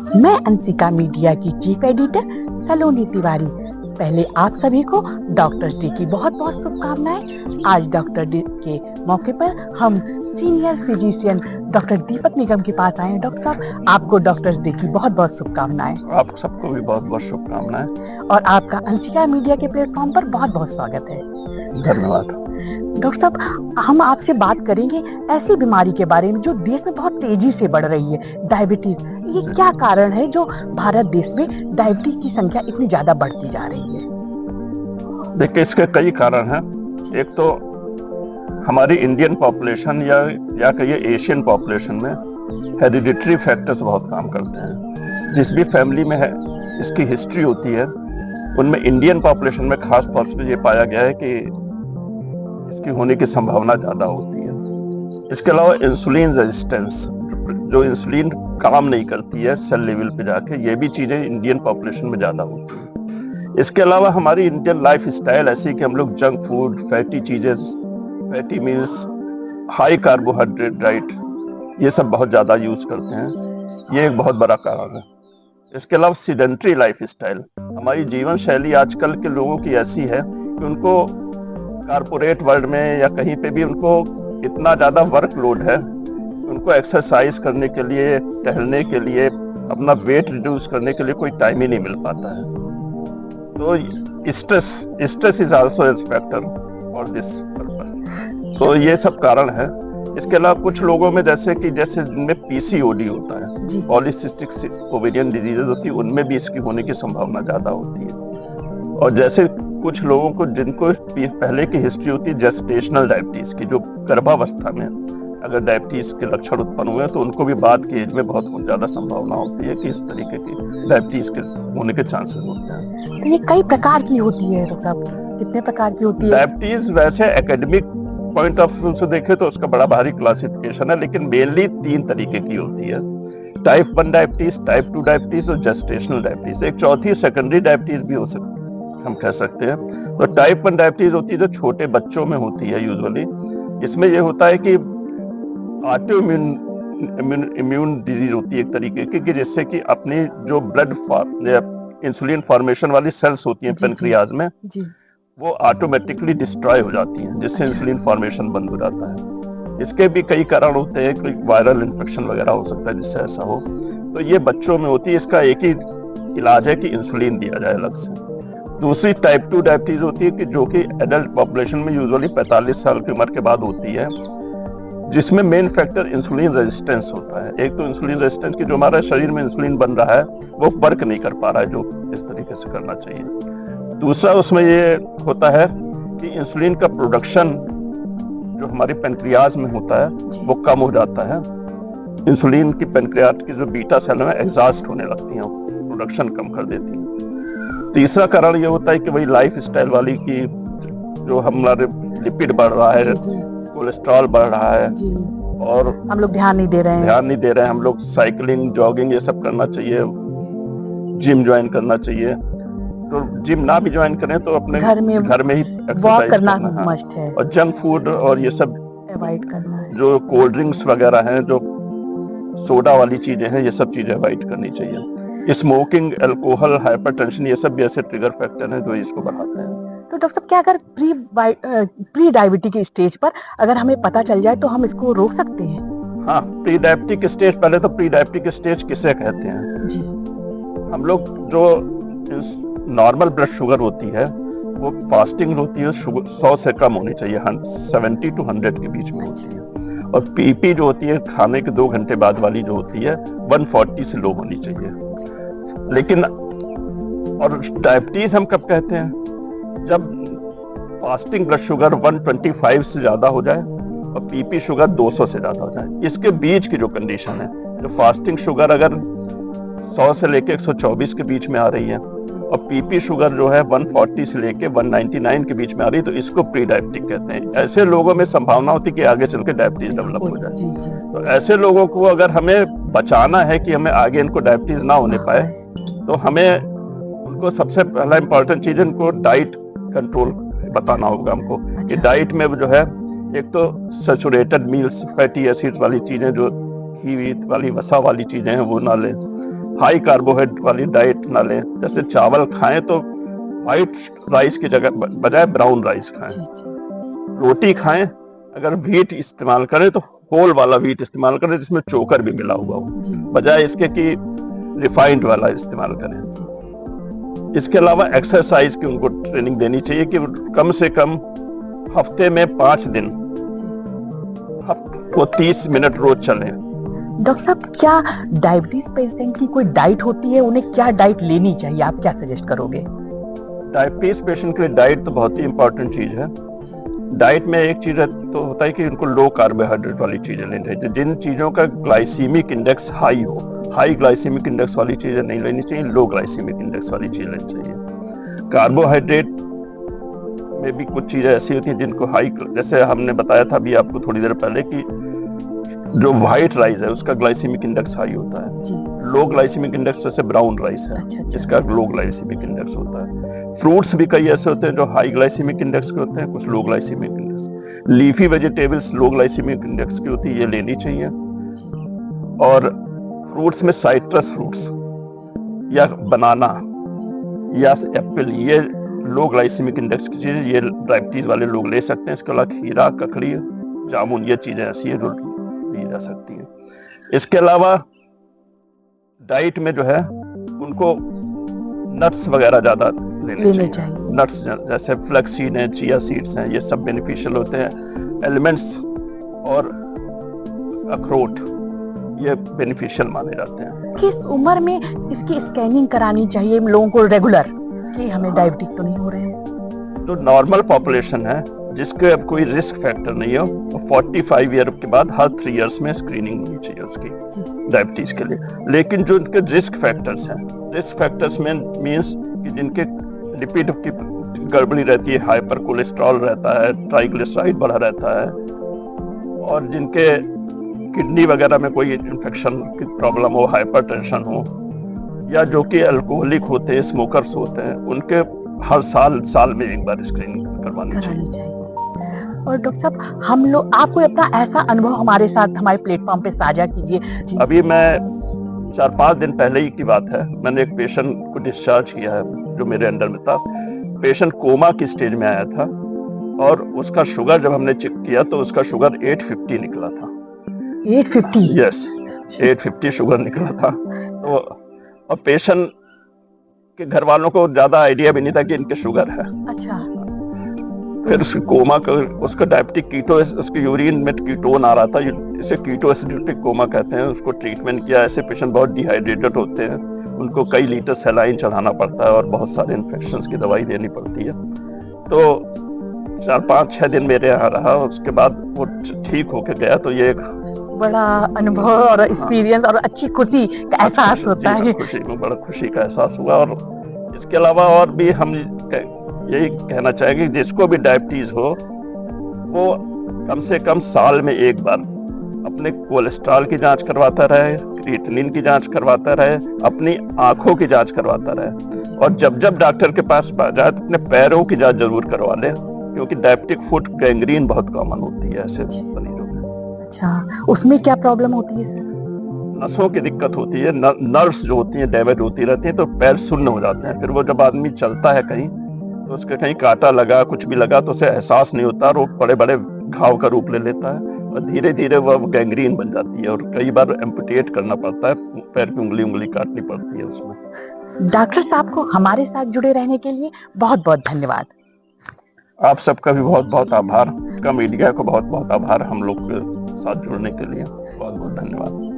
मैं अंशिका मीडिया की chief editor सलोनी तिवारी। पहले आप सभी को डॉक्टर्स डे की बहुत बहुत शुभकामनाएं। आज डॉक्टर डे के मौके पर हम सीनियर फिजिशियन डॉक्टर दीपक निगम के पास आए हैं। डॉक्टर साहब, आपको डॉक्टर्स डे की बहुत बहुत शुभकामनाएं। आप सबको भी बहुत बहुत शुभकामनाएं और आपका अंशिका मीडिया के प्लेटफॉर्म पर बहुत बहुत स्वागत है। धन्यवाद। डॉक्टर साहब, हम आपसे बात करेंगे ऐसी बीमारी के बारे में जो देश में बहुत तेजी से बढ़ रही है, डायबिटीज। ये क्या कारण है जो भारत देश में डायबिटीज की संख्या इतनी ज्यादा बढ़ती जा रही है? देखिए, इसके कई कारण हैं। एक तो हमारी इंडियन पॉपुलेशन या कहिए एशियन पॉपुलेशन में हेरिडिटरी फैक्टर्स बहुत काम करते हैं। जिस भी फैमिली में है इसकी हिस्ट्री होती है, उनमें इंडियन पॉपुलेशन में खास तौर से ये पाया गया है कि इसकी होने की संभावना ज्यादा होती है। इसके अलावा इंसुलिन रेजिस्टेंस, जो इंसुलिन काम नहीं करती है सेल लेवल पे जाके, ये भी चीजें इंडियन पॉपुलेशन में ज्यादा होती है। इसके अलावा हमारी इंडियन लाइफ स्टाइल ऐसी कि हम लोग जंक फूड, फैटी चीजें, fatty meals, high carbohydrate diet, ये सब बहुत ज्यादा यूज करते हैं। ये एक बहुत बड़ा कारण है। इसके अलावा सीडेंट्री लाइफ स्टाइल, हमारी जीवन शैली आजकल के लोगों की ऐसी है कि उनको कारपोरेट वर्ल्ड में या कहीं पे भी उनको इतना ज्यादा वर्कलोड है, उनको एक्सरसाइज करने के लिए, टहलने के लिए, अपना वेट रिड्यूस करने के लिए कोई टाइम ही नहीं मिल पाता है। तो stress is also a factor for this purpose. तो ये सब कारण है। इसके अलावा कुछ लोगों में जैसे जिनमें पीसीओडी होता है, पॉलीसिस्टिक ओवेरियन डिजीजेज होती है, उनमें भी इसकी होने की संभावना ज्यादा होती है। और जैसे कुछ लोगों को जिनको पहले की हिस्ट्री होती है जेस्टेशनल डायबिटीज की, जो गर्भावस्था में अगर डायबिटीज के लक्षण उत्पन्न हुए तो उनको भी बाद की एज में बहुत ज्यादा संभावना होती है कि इस तरीके की डायबिटीज के होने के चांसेस होते हैं। तो ये कई प्रकार की होती है डॉक्टर साहब, कितने प्रकार की होती है डायबिटीज? वैसे एकेडमिक पॉइंट ऑफ व्यू से देखे तो उसका बड़ा भारी क्लासिफिकेशन है, लेकिन मेनली 3 तरीके की होती है। टाइप 1 डायबिटीज, टाइप 2 डायबिटीज और जेस्टेशनल डायबिटीज। एक चौथी सेकेंडरी डायबिटीज भी हो सकती है, हम कह सकते हैं। तो टाइप 1 डायबिटीज होती है जो छोटे बच्चों में होती है यूजुअली। इसमें यह होता है कि ऑटो इम्यून डिजीज होती है एक तरीके की, कि जिससे कि अपनी जो ब्लड इंसुलिन फॉर्मेशन वाली सेल्स होती हैं पेनक्रियाज में, वो ऑटोमेटिकली डिस्ट्रॉय हो जाती हैं, जिससे इंसुलिन फॉर्मेशन बंद हो जाता है। इसके भी कई कारण होते हैं, कोई वायरल इन्फेक्शन वगैरह हो सकता है जिससे ऐसा हो। तो ये बच्चों में होती है। इसका एक ही इलाज है कि इंसुलिन दिया जाए अलग से। दूसरी टाइप 2 डायबिटीज होती है कि जो कि एडल्ट पॉपुलेशन में यूजुअली 45 साल की उम्र के बाद होती है, जिसमें मेन फैक्टर इंसुलिन रेजिस्टेंस होता है। एक तो इंसुलिन रेजिस्टेंस की जो हमारे शरीर में इंसुलिन बन रहा है वो वर्क नहीं कर पा रहा है जो इस तरीके से करना चाहिए। दूसरा उसमें ये होता है कि इंसुलिन का प्रोडक्शन जो हमारी पेनक्रियाज में होता है वो कम हो जाता है। इंसुलिन की पेनक्रियाज की जो बीटा सेल में एग्जॉस्ट होने लगती हैं, प्रोडक्शन कम कर देती है। तीसरा कारण ये होता है कि वही लाइफ स्टाइल वाली की जो हमारे लिपिड बढ़ रहा है, कोलेस्ट्रॉल बढ़ रहा है, और हम लोग ध्यान नहीं दे रहे हैं। हम लोग साइकिलिंग, जॉगिंग ये सब करना चाहिए, जिम ज्वाइन करना चाहिए। तो जिम ना भी ज्वाइन करें तो अपने घर में ही एक्सरसाइज करना मस्ट है। और जंक फूड और ये सब अवॉइड करना है। जो कोल्ड ड्रिंक्स वगैरह हैं, जो सोडा वाली चीजें हैं, ये सब चीजें अवॉइड करनी चाहिए। स्मोकिंग, अल्कोहल, हाइपरटेंशन, ये सब भी ऐसे ट्रिगर फैक्टर हैं जो इसको बढ़ाते हैं। तो डॉक्टर साहब, क्या अगर प्री डायबिटिक के स्टेज पर अगर हमें पता चल जाए तो हम इसको रोक सकते हैं? हाँ, प्री डायबिटिक स्टेज, पहले तो प्री डायबिटिक स्टेज किसे कहते हैं जी? हम लोग जो नॉर्मल ब्लड शुगर होती है वो फास्टिंग होती है, 100 से कम होनी चाहिए, 70 to 100 के बीच में होती है। और पीपी जो होती है खाने के 2 घंटे बाद वाली जो होती है 140 से लो होनी चाहिए। लेकिन और डायबिटीज हम कब कहते हैं? जब फास्टिंग ब्लड शुगर 125 से ज्यादा हो जाए और पीपी शुगर 200 से ज्यादा हो जाए। इसके बीच की जो कंडीशन है, जो फास्टिंग शुगर अगर 100 से लेके 124 के बीच में आ रही है और पीपी शुगर जो है 140 से लेके 199 के बीच में आ रही है, तो इसको प्री डायबिटिक कहते हैं। ऐसे लोगों में संभावना होती है कि आगे चल के डायबिटीज डेवलप हो जाए। तो ऐसे लोगों को अगर हमें बचाना है कि हमें आगे इनको डायबिटीज ना होने पाए, तो हमें उनको सबसे पहला इंपॉर्टेंट चीज इनको डाइट कंट्रोल बताना होगा हमको। कि डाइट में जो है, एक तो सैचुरेटेड मील्स, फैटी एसिड्स वाली चीजें, जो घी वाली, वसा वाली चीजें हैं वो ना लें। हाई कार्बोहाइड्रेट वाली डाइट ना लें। जैसे चावल खाएं तो व्हाइट राइस की जगह बजाय ब्राउन राइस खाएं। रोटी खाएं, अगर व्हीट इस्तेमाल करें तो होल वाला व्हीट इस्तेमाल करें जिसमें चोकर भी मिला हुआ हो, बजाय इसके कि रिफाइंड वाला इस्तेमाल करें। इसके अलावा एक्सरसाइज की उनको ट्रेनिंग देनी चाहिए कि कम से कम हफ्ते में 5 दिन वो 30 मिनट रोज चलें। डॉक्टर साहब, क्या डायबिटीज पेशेंट की कोई डाइट होती है? उन्हें क्या डाइट लेनी चाहिए, आप क्या सजेस्ट करोगे? डायबिटीज पेशेंट के लिए डाइट तो बहुत ही इंपॉर्टेंट चीज है। डाइट में एक चीज तो होता है कि उनको लो कार्बोहाइड्रेट वाली चीजें लेनी चाहिए। जिन चीजों का ग्लाइसीमिक इंडेक्स हाई हो, हाई ग्लाइसीमिक इंडेक्स वाली चीजें नहीं लेनी चाहिए, लो ग्लाइसीमिक इंडेक्स वाली चीज लेनी चाहिए। कार्बोहाइड्रेट में भी कुछ चीजें ऐसी होती हैं जिनको हाई, जैसे हमने बताया था अभी आपको थोड़ी देर पहले कि जो व्हाइट राइस है उसका ग्लाइसीमिक इंडेक्स हाई होता है। लो ग्लाइसीमिक इंडेक्स जैसे ब्राउन राइस है, जिसका लो ग्लाइसीमिक इंडेक्स होता है। फ्रूट्स भी कई ऐसे होते हैं जो हाई ग्लाइसीमिक इंडेक्स के होते हैं, कुछ लो ग्लाइसीमिक इंडेक्स। लीफी वेजिटेबल्स लो ग्लाइसीमिक इंडेक्स की होती है, ये लेनी चाहिए। और फ्रूट्स में साइट्रस फ्रूट्स या बनाना या एप्पल, ये लो ग्लाइसीमिक इंडेक्स की चीजें, ये डायबिटीज वाले लोग ले सकते हैं। इसके अलावा खीरा, ककड़ी, जामुन, ये चीजें ऐसी है जो ली जा सकती हैं। इसके अलावा डाइट में जो है उनको नट्स वगैरह ज्यादा लेने चाहिए। नट्स जैसे फ्लैक्स सीड हैं, चिया सीड्स हैं, ये सब बेनिफिशियल होते हैं। एलिमेंट्स और अखरोट ये बेनिफिशियल माने जाते हैं। किस उम्र में इसकी स्कैनिंग करानी चाहिए लोगों को रेगुलर, कि हमें डायबिटीज तो नहीं हो रहे हैं? जो नॉर्मल पॉपुलेशन है जिसके अब कोई रिस्क फैक्टर नहीं हो, तो 45 ईयर के बाद हर 3 इयर्स में स्क्रीनिंग होनी चाहिए उसकी डायबिटीज के लिए। लेकिन जो उनके रिस्क फैक्टर्स हैं, रिस्क फैक्टर्स में मींस कि जिनके लिपिड की गड़बड़ी रहती है, हाइपर कोलेस्ट्रॉल रहता है, ट्राइग्लिसराइड बढ़ा रहता है, और जिनके किडनी वगैरह में कोई इन्फेक्शन की प्रॉब्लम हो, हाइपरटेंशन हो, या जो कि अल्कोहलिक होते हैं, स्मोकर्स होते हैं, उनके हर साल में एक बार स्क्रीनिंग करवानी चाहिए। और डॉक्टर साहब, हम लोग, आप कोई अपना ऐसा अनुभव हमारे साथ हमारे प्लेटफॉर्म पे साझा कीजिए। अभी मैं 4-5 दिन पहले ही की बात है, मैंने एक पेशेंट को डिस्चार्ज किया है जो मेरे अंडर में था। पेशेंट कोमा की स्टेज में आया था और उसका शुगर जब हमने चेक किया तो उसका शुगर 850 निकला था। 850? यस, 850 शुगर निकला था। तो और पेशेंट के घर वालों को ज्यादा आइडिया भी नहीं था कि इनके शुगर है। अच्छा। फिर उसकी कोमा का, उसका डायबिटिक कीटो, उसके यूरिन में कीटोन आ रहा था, इसे कीटो एसिडिक कोमा कहते हैं। उसको ट्रीटमेंट किया। ऐसे पेशेंट बहुत डिहाइड्रेटेड होते हैं, उनको कई लीटर सलाइन चढ़ाना पड़ता है और बहुत सारे इन्फेक्शंस की दवाई देनी पड़ती है। तो 4-5-6 दिन मेरे यहाँ रहा, उसके बाद वो ठीक होके गया। तो ये एक बड़ा अनुभव और एक्सपीरियंस और अच्छी खुशी का एहसास होता है। बड़ा खुशी का एहसास हुआ। और इसके अलावा और भी हम यही कहना चाहेंगे, जिसको भी डायबिटीज हो वो कम से कम साल में एक बार अपने कोलेस्ट्रॉल की जांच करवाता रहे, क्रिएटिनिन की जांच करवाता रहे, अपनी आंखों की जांच करवाता रहे, और जब जब डॉक्टर के पास जाए तो अपने पैरों की जांच जरूर करवा ले, क्योंकि डायबिटिक फुट गैंग्रीन बहुत कॉमन होती है ऐसे मरीजों में। अच्छा, उसमें क्या प्रॉब्लम होती है सर? नसों की दिक्कत होती है, नर्व्स जो होती हैं डैमेज होती रहती हैं, तो पैर सुन्न हो जाते हैं। फिर वो जब आदमी चलता है कहीं तो उसके कहीं कांटा लगा, कुछ भी लगा, तो उसे एहसास नहीं होता और वो बड़े बड़े घाव का रूप ले लेता है और धीरे धीरे वो गैंग्रीन बन जाती है और कई बार एम्पुटेट करना पड़ता है, पैर की उंगली काटनी पड़ती है उसमें। डॉक्टर साहब को हमारे साथ जुड़े रहने के लिए बहुत बहुत धन्यवाद। आप सबका भी बहुत बहुत आभार, का मीडिया को बहुत बहुत आभार हम लोग के साथ जुड़ने के लिए। बहुत बहुत धन्यवाद।